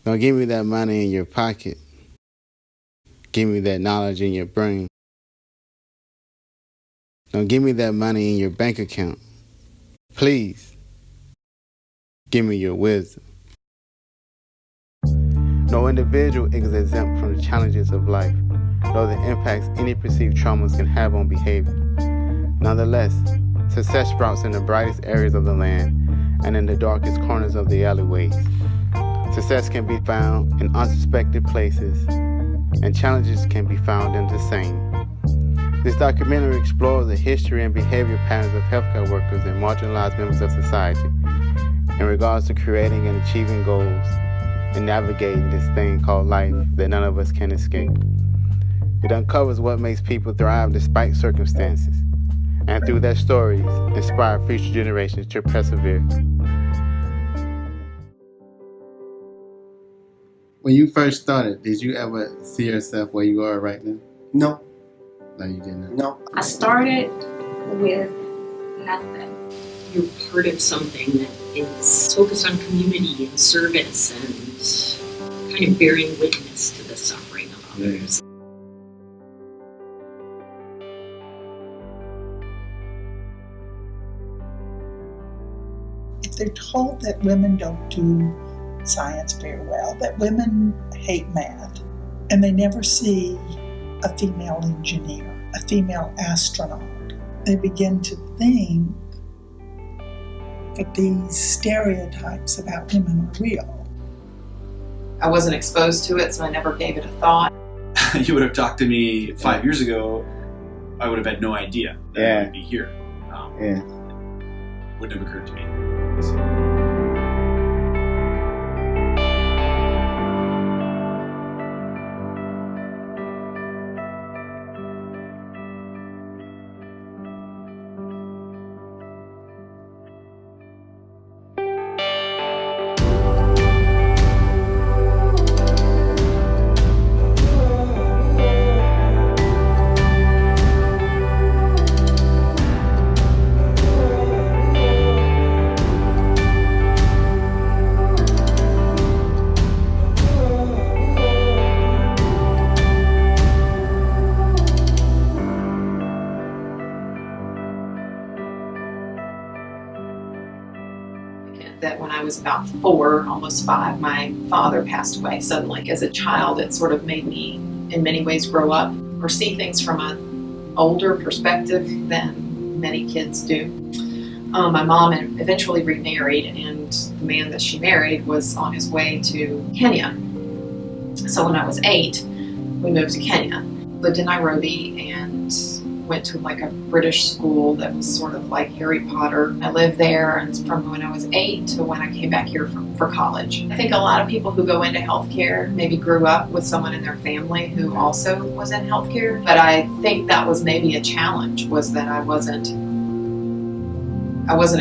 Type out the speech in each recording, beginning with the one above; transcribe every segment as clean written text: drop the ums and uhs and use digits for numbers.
Don't give me that money in your pocket. Give me that knowledge in your brain. Don't give me that money in your bank account. Please, give me your wisdom. No individual is exempt from the challenges of life, nor the impacts any perceived traumas can have on behavior. Nonetheless, success sprouts in the brightest areas of the land and in the darkest corners of the alleyways. Success can be found in unsuspected places, and challenges can be found in the same. This documentary explores the history and behavior patterns of healthcare workers and marginalized members of society in regards to creating and achieving goals and navigating this thing called life that none of us can escape. It uncovers what makes people thrive despite circumstances, and through their stories, inspire future generations to persevere. When you first started, did you ever see yourself where you are right now? No. No, you didn't. No. I started with nothing. You're part of something that is focused on community and service and kind of bearing witness to the suffering of others. If they're told that women don't do science very well, that women hate math, and they never see a female engineer, a female astronaut, they begin to think that these stereotypes about women are real. I wasn't exposed to it, so I never gave it a thought. You would have talked to me 5 years ago, I would have had no idea that I would be here. Wouldn't have occurred to me. That when I was about 4, almost 5, my father passed away suddenly. As a child, it sort of made me, in many ways, grow up or see things from an older perspective than many kids do. My mom eventually remarried, and the man that she married was on his way to Kenya. So when I was 8, we moved to Kenya. Lived in Nairobi and went to like a British school that was sort of like Harry Potter. I lived there and from when I was 8 to when I came back here for college. I think a lot of people who go into healthcare maybe grew up with someone in their family who also was in healthcare, but I think that was maybe a challenge, was that I wasn't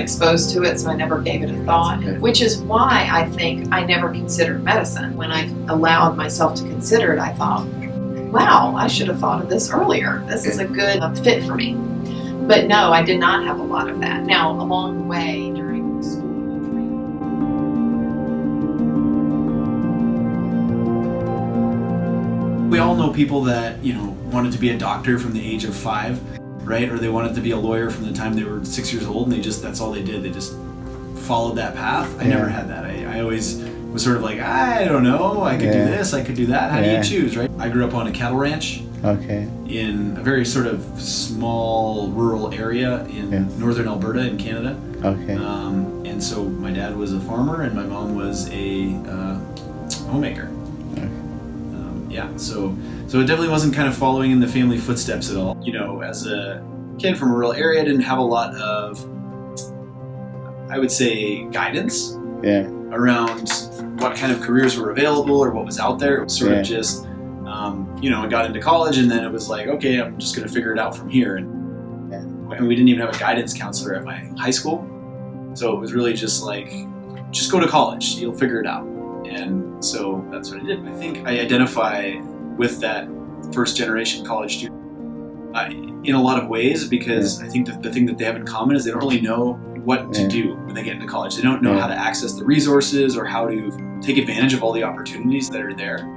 exposed to it, so I never gave it a thought, which is why I think I never considered medicine. When I allowed myself to consider it, I thought, wow, I should have thought of this earlier. This is a good fit for me. But no, I did not have a lot of that. Now, along the way, during school training. We all know people that, wanted to be a doctor from the age of 5, right? Or they wanted to be a lawyer from the time they were 6 years old, and that's all they did. They just followed that path. I never had that. I always was sort of like, I don't know, I could do this, I could do that. How do you choose, right? I grew up on a cattle ranch in a very sort of small rural area in northern Alberta in Canada. And so my dad was a farmer and my mom was a homemaker. So it definitely wasn't kind of following in the family footsteps at all. As a kid from a rural area, I didn't have a lot of, I would say, guidance around what kind of careers were available or what was out there. It was sort of just, I got into college and then it was like, okay, I'm just going to figure it out from here. And we didn't even have a guidance counselor at my high school. So it was really just like, just go to college, you'll figure it out. And so that's what I did. I think I identify with that first generation college student in a lot of ways, because I think that the thing that they have in common is they don't really know what to do when they get into college. They don't know how to access the resources or how to take advantage of all the opportunities that are there.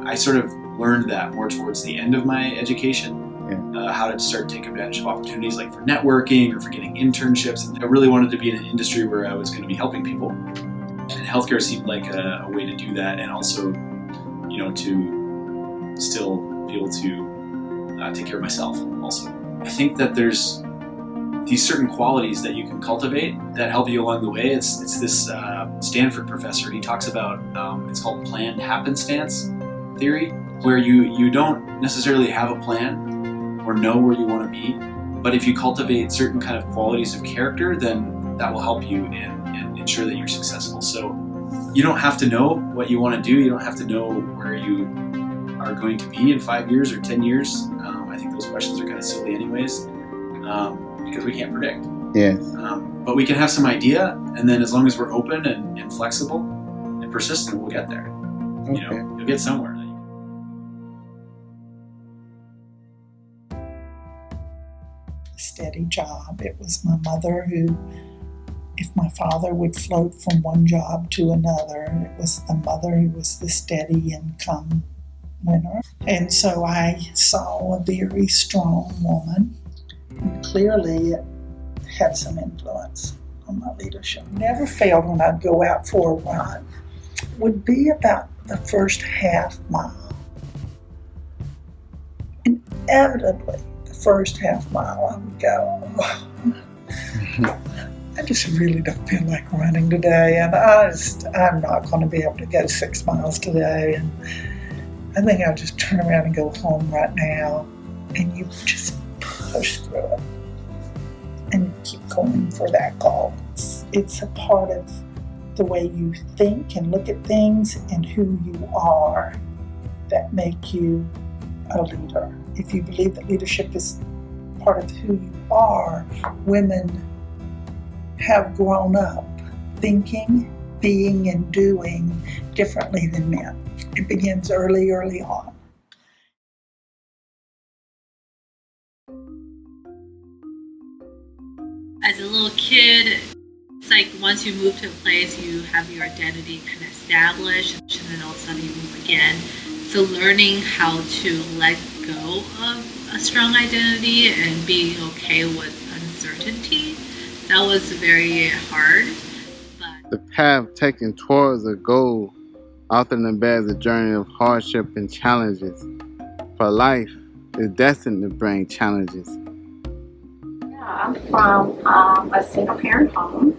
I sort of learned that more towards the end of my education, how to start to take advantage of opportunities like for networking or for getting internships. And I really wanted to be in an industry where I was going to be helping people. And healthcare seemed like a way to do that, and also, to still be able to take care of myself also. I think that there's these certain qualities that you can cultivate that help you along the way. It's this Stanford professor, he talks about, it's called planned happenstance theory, where you don't necessarily have a plan or know where you want to be, but if you cultivate certain kind of qualities of character, then that will help you and ensure that you're successful. So you don't have to know what you want to do. You don't have to know where you are going to be in 5 years or 10 years. I think those questions are kind of silly anyways, because we can't predict. Yes. But we can have some idea, and then as long as we're open and flexible and persistent, we'll get there. Okay. You'll get somewhere. Steady job. It was my mother who, if my father would float from one job to another, it was the mother who was the steady income winner. And so I saw a very strong woman, and clearly it had some influence on my leadership. Never failed when I'd go out for a run. Would be about the first half mile. Inevitably, the first half mile I would go, I just really don't feel like running today, and I'm not going to be able to go 6 miles today, and I think I'll just turn around and go home right now. And you just push through it and keep going for that goal. It's a part of the way you think and look at things and who you are that make you a leader. If you believe that leadership is part of who you are, women have grown up thinking, being, and doing differently than men. It begins early on. As a little kid, it's like once you move to a place, you have your identity kind of established, and then all of a sudden you move again. So learning how to let go of a strong identity and being okay with uncertainty, that was very hard. But The path taken towards a goal often embeds a journey of hardship and challenges. For life is destined to bring challenges. I'm from a single parent home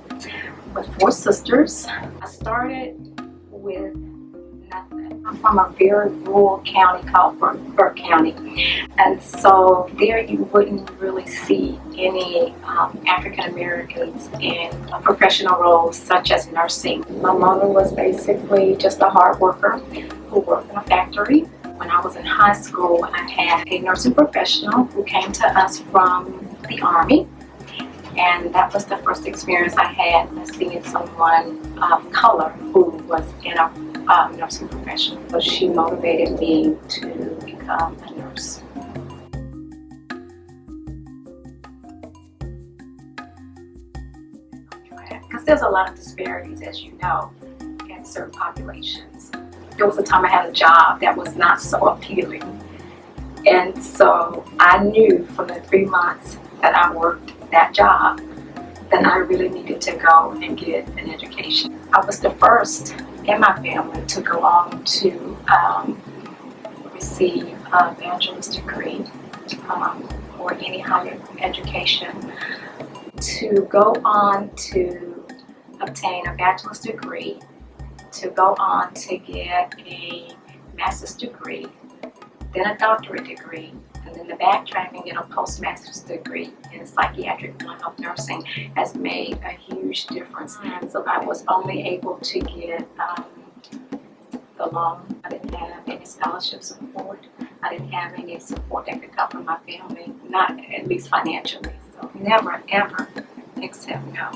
with 4 sisters. I started with nothing. I'm from a very rural county called Burke County. And so there you wouldn't really see any African Americans in professional roles such as nursing. My mother was basically just a hard worker who worked in a factory. When I was in high school, I had a nursing professional who came to us from the Army, and that was the first experience I had seeing someone of color who was in a nursing profession. So she motivated me to become a nurse. Because there's a lot of disparities, as you know, in certain populations. There was a time I had a job that was not so appealing. And so I knew from the 3 months that I worked that job that I really needed to go and get an education. I was the first in my family to go on to receive a bachelor's degree or any higher education, to go on to obtain a bachelor's degree, to go on to get a master's degree, then a doctorate degree, and then the backtrack and get a postmaster's degree in psychiatric mental health nursing has made a huge difference. So I was only able to get the loan. I didn't have any scholarship support. I didn't have any support that could come from my family, not at least financially. So never, ever accept no.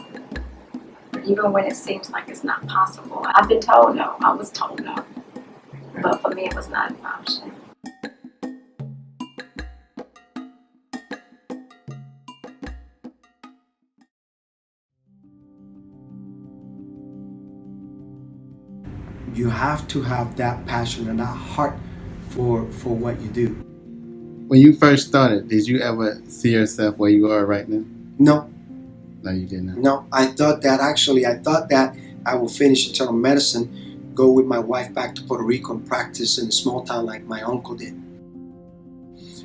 Even when it seems like it's not possible. I've been told no. I was told no. But for me, it was not an option. You have to have that passion and that heart for what you do. When you first started, did you ever see yourself where you are right now? No. No, you did not. No, I thought that I will finish internal medicine, go with my wife back to Puerto Rico and practice in a small town like my uncle did.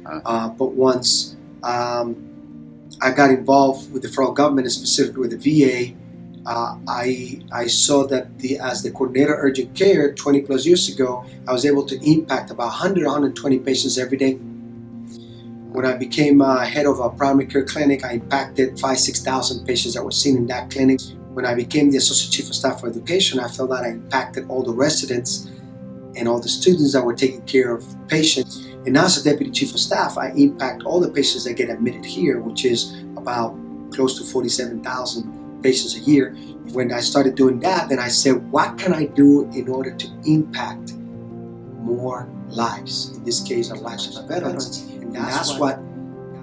But once I got involved with the federal government and specifically with the VA, I saw that as the coordinator of urgent care 20 plus years ago, I was able to impact about 100, 120 patients every day. When I became head of a primary care clinic, I impacted 5,000, 6,000 patients that were seen in that clinic. When I became the Associate Chief of Staff for Education, I felt that I impacted all the residents and all the students that were taking care of patients. And now as a Deputy Chief of Staff, I impact all the patients that get admitted here, which is about close to 47,000 patients a year. When I started doing that, then I said, what can I do in order to impact more lives? In this case, the lives of veterans. And that's what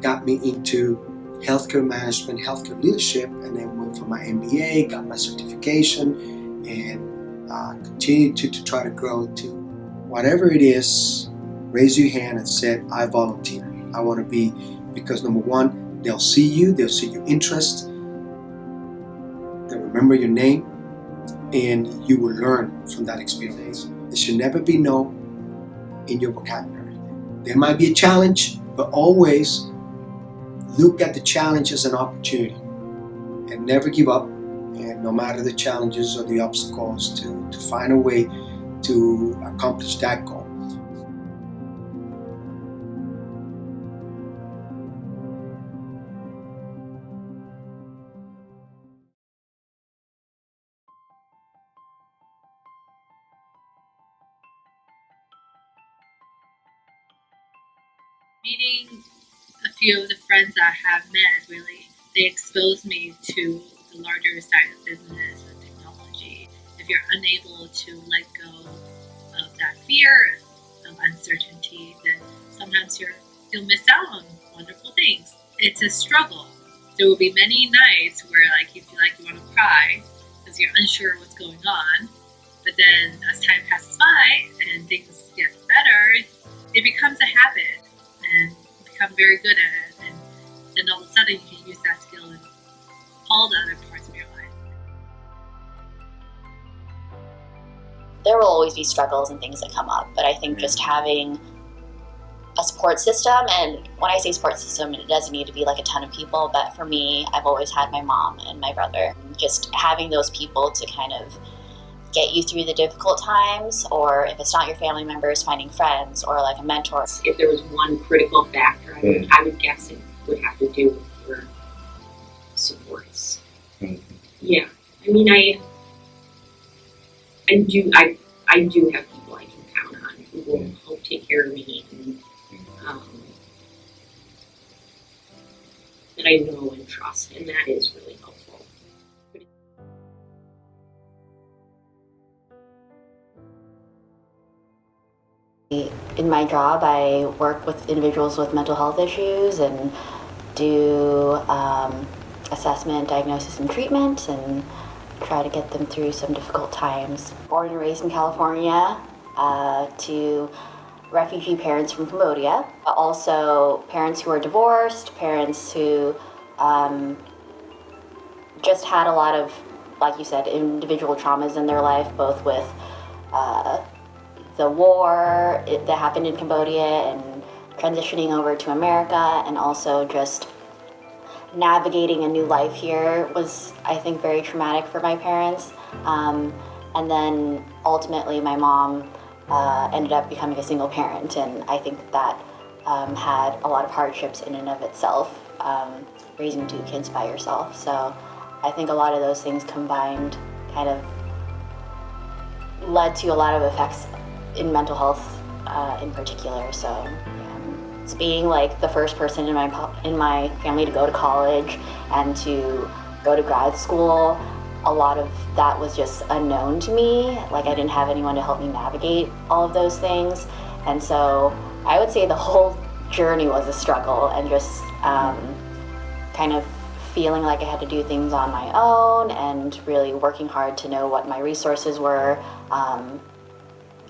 got me into healthcare management, healthcare leadership, and then went for my MBA, got my certification, and continued to try to grow to whatever it is. Raise your hand and said, I volunteer. I want to be, because number one, they'll see your interest, they'll remember your name, and you will learn from that experience. There should never be no in your vocabulary. There might be a challenge, but always look at the challenge as an opportunity and never give up, and no matter the challenges or the obstacles, to find a way to accomplish that goal. Meeting a few of the friends I have met, really, they exposed me to the larger side of business and technology. If you're unable to let go of that fear of uncertainty, then sometimes you'll miss out on wonderful things. It's a struggle. There will be many nights where you feel like you want to cry because you're unsure what's going on. But then as time passes by and things get better, it becomes a habit and become very good at it. And then all of a sudden you can use that skill in all the other parts of your life. There will always be struggles and things that come up, but I think just having a support system, and when I say support system, it doesn't need to be like a ton of people, but for me, I've always had my mom and my brother. Just having those people to kind of get you through the difficult times, or if it's not your family members, finding friends or like a mentor. If there was one critical factor, I would guess it would have to do with your supports. Yeah, I mean, I do have people I can count on who will help take care of me, and that I know and trust, and that is really helpful. In my job, I work with individuals with mental health issues and do assessment, diagnosis, and treatment, and try to get them through some difficult times. Born and raised in California, to refugee parents from Cambodia, also parents who are divorced, parents who just had a lot of, like you said, individual traumas in their life, both with the war that happened in Cambodia and transitioning over to America, and also just navigating a new life here was, I think, very traumatic for my parents. And then ultimately my mom ended up becoming a single parent, and I think that had a lot of hardships in and of itself, raising two kids by yourself. So I think a lot of those things combined kind of led to a lot of effects in mental health in particular. So it's being like the first person in my family to go to college and to go to grad school. A lot of that was just unknown to me. Like, I didn't have anyone to help me navigate all of those things. And so I would say the whole journey was a struggle, and just kind of feeling like I had to do things on my own and really working hard to know what my resources were,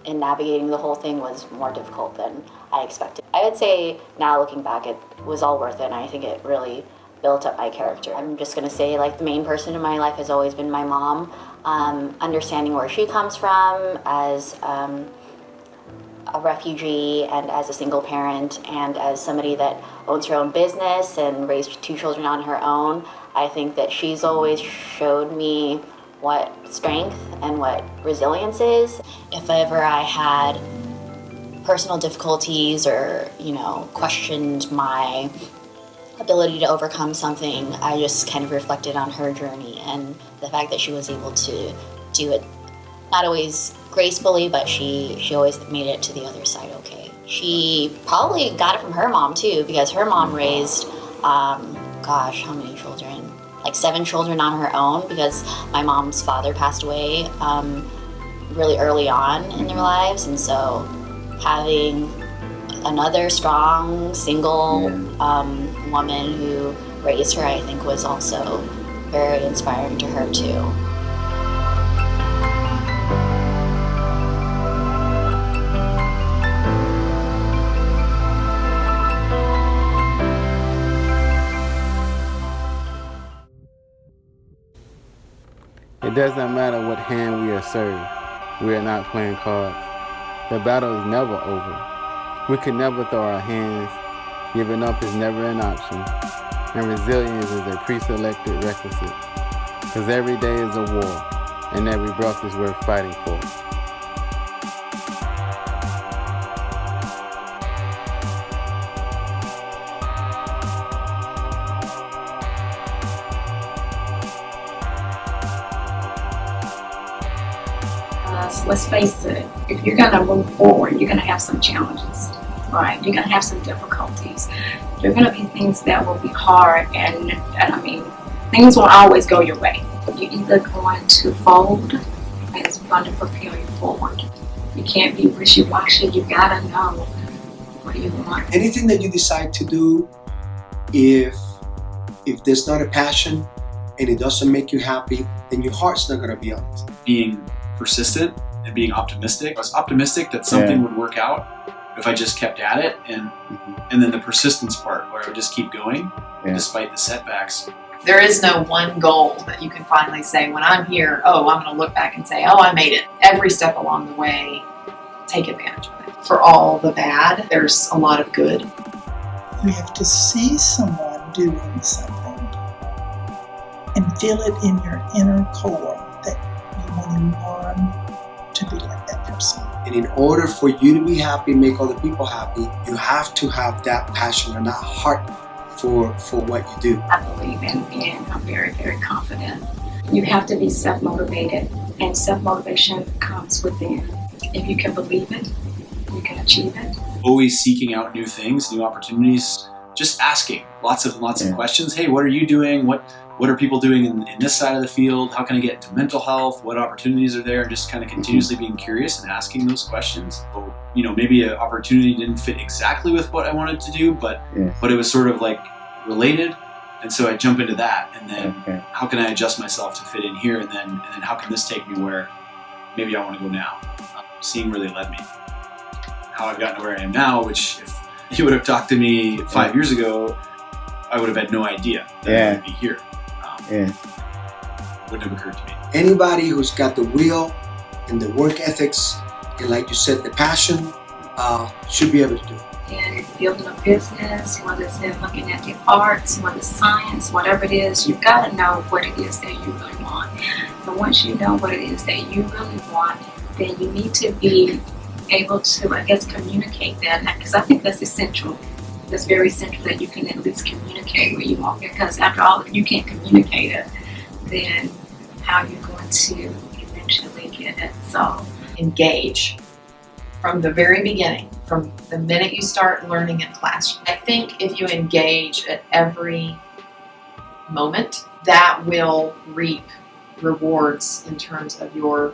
in navigating the whole thing was more difficult than I expected. I would say now looking back, it was all worth it, and I think it really built up my character. I'm just going to say, like, the main person in my life has always been my mom. Understanding where she comes from as a refugee and as a single parent and as somebody that owns her own business and raised 2 children on her own, I think that she's always showed me what strength and what resilience is. If ever I had personal difficulties or, questioned my ability to overcome something, I just kind of reflected on her journey and the fact that she was able to do it, not always gracefully, but she always made it to the other side okay. She probably got it from her mom too, because her mom raised, how many children? Like 7 children on her own, because my mom's father passed away really early on in their lives, and so having another strong, single woman who raised her, I think, was also very inspiring to her too. It does not matter what hand we are served. We are not playing cards. The battle is never over. We can never throw our hands. Giving up is never an option. And resilience is a pre-selected requisite. Because every day is a war, and every breath is worth fighting for. Let's face it, if you're going to move forward, you're going to have some challenges, right? You're going to have some difficulties. There are going to be things that will be hard, and things won't always go your way. You're either going to fold, and it's going to propel you forward. You can't be wishy-washy. You got to know what you want. Anything that you decide to do, if there's not a passion and it doesn't make you happy, then your heart's not going to be on it. Being persistent and being optimistic. I was optimistic that something would work out if I just kept at it, and then the persistence part where I would just keep going despite the setbacks. There is no one goal that you can finally say, when I'm here, I'm going to look back and say, I made it. Every step along the way, take advantage of it. For all the bad, there's a lot of good. You have to see someone doing something and feel it in your inner core that you want to learn to be like that person. And in order for you to be happy, make other people happy, you have to have that passion and that heart for what you do. I believe in being very, very confident. You have to be self-motivated, and self-motivation comes within. If you can believe it, you can achieve it. Always seeking out new things, new opportunities, just asking lots of questions. Hey, what are you doing? What are people doing in this side of the field? How can I get into mental health? What opportunities are there? Just kind of continuously being curious and asking those questions. So, maybe an opportunity didn't fit exactly with what I wanted to do, but it was sort of like related. And so I jump into that, and then how can I adjust myself to fit in here? And then how can this take me where maybe I want to go now? Seeing where they led me. How I've gotten to where I am now, which if you would have talked to me 5 years ago, I would have had no idea that I would be here. Wouldn't have occurred to me. Anybody who's got the will and the work ethics and, like you said, the passion, should be able to do it. And building a business, whether it's in looking at the arts, whether it's science, whatever it is, you've got to know what it is that you really want. And once you know what it is that you really want, then you need to be able to, communicate that. Because I think that's essential. That's very essential that you can at least communicate what you want, because after all, if you can't communicate it, then how are you going to eventually get it? So engage from the very beginning, from the minute you start learning in class. I think if you engage at every moment, that will reap rewards in terms of your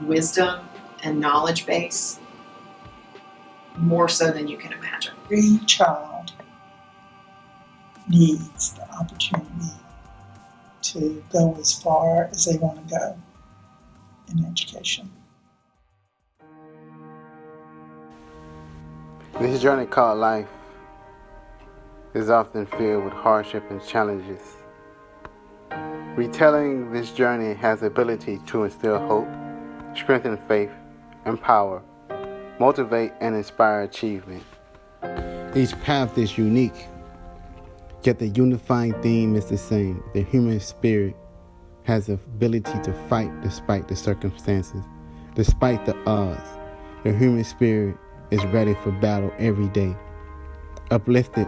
wisdom and knowledge base, more so than you can imagine. Every child needs the opportunity to go as far as they want to go in education. This journey called life is often filled with hardship and challenges. Retelling this journey has the ability to instill hope, strengthen faith, empower, motivate, and inspire achievement. Each path is unique, yet the unifying theme is the same. The human spirit has the ability to fight despite the circumstances, despite the odds. The human spirit is ready for battle every day, uplifted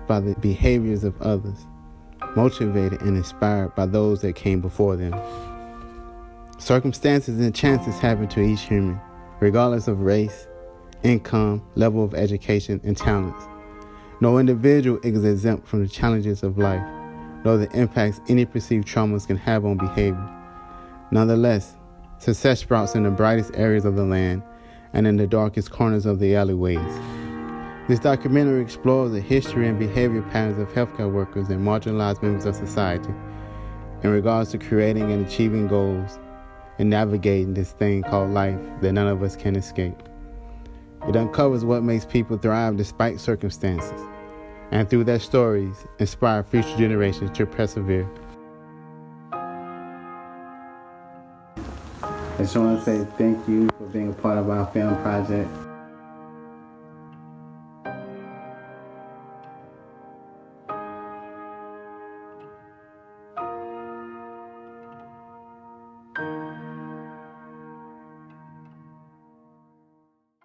by the behaviors of others, motivated and inspired by those that came before them. Circumstances and chances happen to each human, regardless of race, income, level of education, and talents. No individual is exempt from the challenges of life, nor the impacts any perceived traumas can have on behavior. Nonetheless, success sprouts in the brightest areas of the land and in the darkest corners of the alleyways. This documentary explores the history and behavior patterns of healthcare workers and marginalized members of society in regards to creating and achieving goals and navigating this thing called life that none of us can escape. It uncovers what makes people thrive despite circumstances, and through their stories, inspire future generations to persevere. I just want to say thank you for being a part of our film project.